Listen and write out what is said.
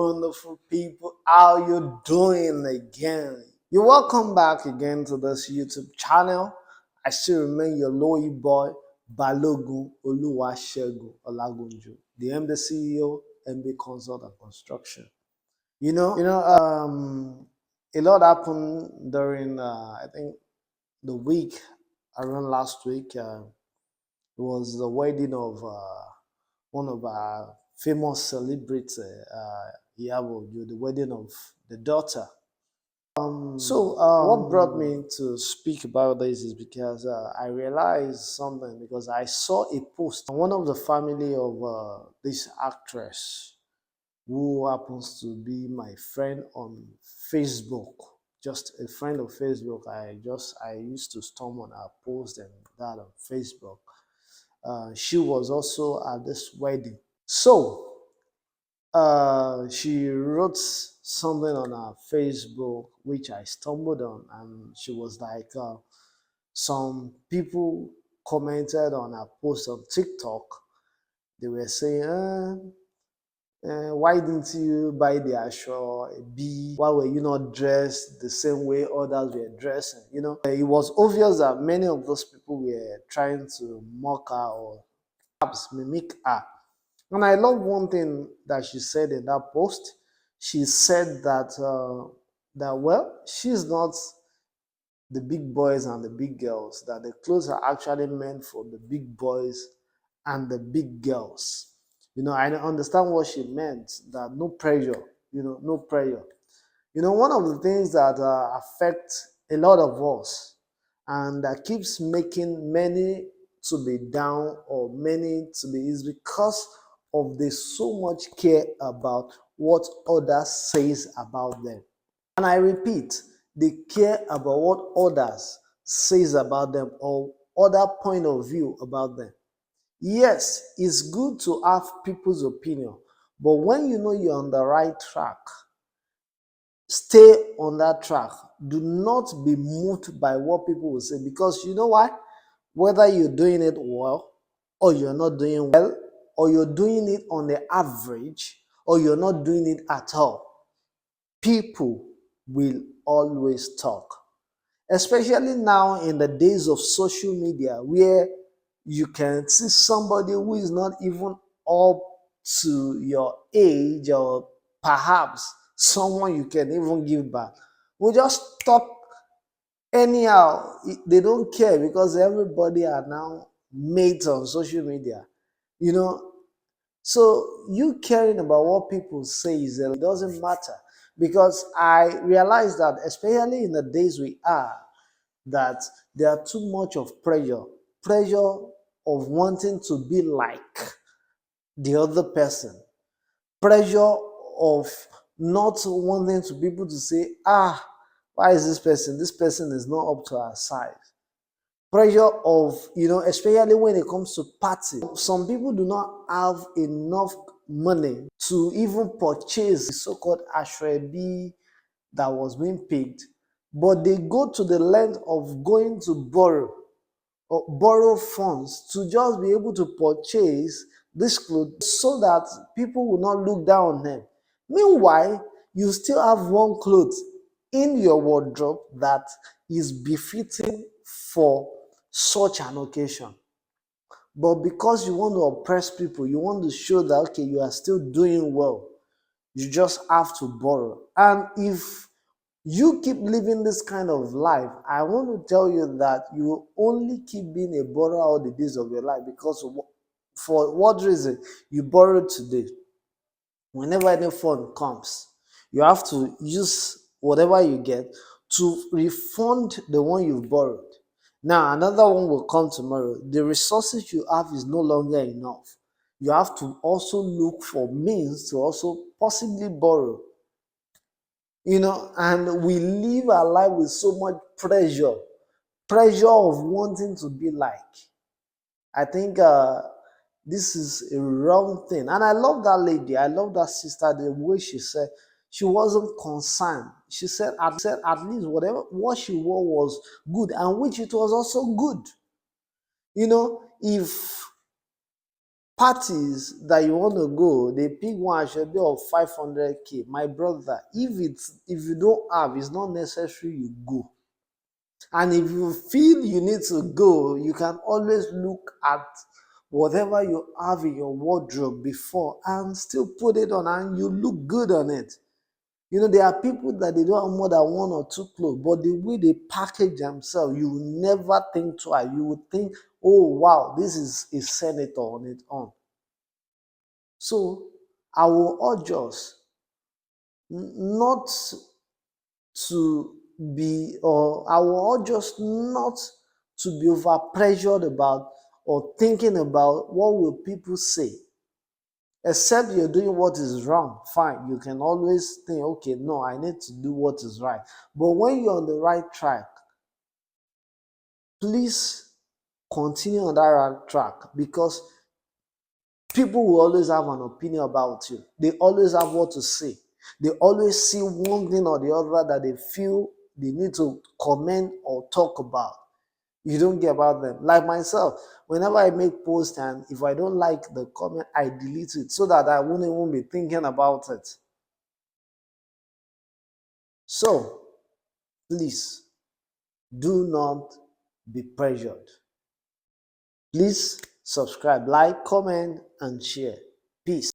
Wonderful people, how you doing again? You're welcome back again to this YouTube channel. I still remain your lowy boy, Balogun Oluwasegun Olagunju, the MD CEO, MB Consult and Construction. A lot happened during, I think, the week around last week. It was the wedding of one of our famous celebrities, Iyabo Ojo, the wedding of the daughter. What brought me to speak about this is because I realized something because I saw a post on one of the family of this actress who happens to be my friend on Facebook. Just a friend of Facebook. I used to storm on her post and that on Facebook. She was also at this wedding. So she wrote something on her Facebook which I stumbled on, and she was like, some people commented on her post on TikTok. They were saying, why didn't you buy the Asho B? Why were you not dressed the same way others were dressing? It was obvious that many of those people were trying to mock her or perhaps mimic her. And I love one thing that she said in that post. She said that well, she's not the big boys and the big girls, that the clothes are actually meant for the big boys and the big girls. I understand what she meant, that no pressure, no pressure. One of the things that affect a lot of us and that keeps making many to be down or many to be is because of they so much care about what others says about them. And I repeat, they care about what others says about them or other point of view about them. Yes, it's good to have people's opinion, but when you know you're on the right track, stay on that track. Do not be moved by what people will say, because you know why? Whether you're doing it well or you're not doing well, or you're doing it on the average or you're not doing it at all, people will always talk. Especially now in the days of social media, where you can see somebody who is not even up to your age, or perhaps someone you can even give back, will just talk anyhow. They don't care because everybody are now mates on social media. you know so you caring about what people say it doesn't matter, because I realize that especially in the days we are, that there are too much of pressure of wanting to be like the other person, pressure of not wanting to people to say, why is this person is not up to our size. Pressure of, especially when it comes to party, some people do not have enough money to even purchase the so-called ashrebi that was being picked, but they go to the length of going to borrow funds to just be able to purchase this clothes so that people will not look down on them. Meanwhile, you still have one cloth in your wardrobe that is befitting for such an occasion. But because you want to oppress people, you want to show that, okay, you are still doing well, you just have to borrow. And if you keep living this kind of life, I want to tell you that you will only keep being a borrower all the days of your life, because for what reason? You borrowed today. Whenever any fund comes, you have to use whatever you get to refund the one you've borrowed. Now, another one will come tomorrow. The resources you have is no longer enough. You have to also look for means to also possibly borrow. And we live our life with so much pressure of wanting to be like. I think this is a wrong thing. And I love that lady. I love that sister, the way she said she wasn't concerned. She said at least what she wore was good, and which it was also good. If parties that you want to go, they pick one should be of 500K. My brother, if you don't have, it's not necessary you go. And if you feel you need to go, you can always look at whatever you have in your wardrobe before and still put it on, and you look good on it. There are people that they don't have more than one or two clothes, but the way they package themselves, you will never think twice. You would think, oh wow, this is a senator on its own. So I will urge us not to be, or I will urge us not to be over pressured about or thinking about what will people say. Except you're doing what is wrong, fine. You can always think, okay, no, I need to do what is right. But when you're on the right track, please continue on that right track, because people will always have an opinion about you. They always have what to say. They always see one thing or the other that they feel they need to comment or talk about. You don't get about them. Like myself, whenever I make posts and if I don't like the comment, I delete it so that I won't even be thinking about it. So, please do not be pressured. Please subscribe, like, comment, and share. Peace.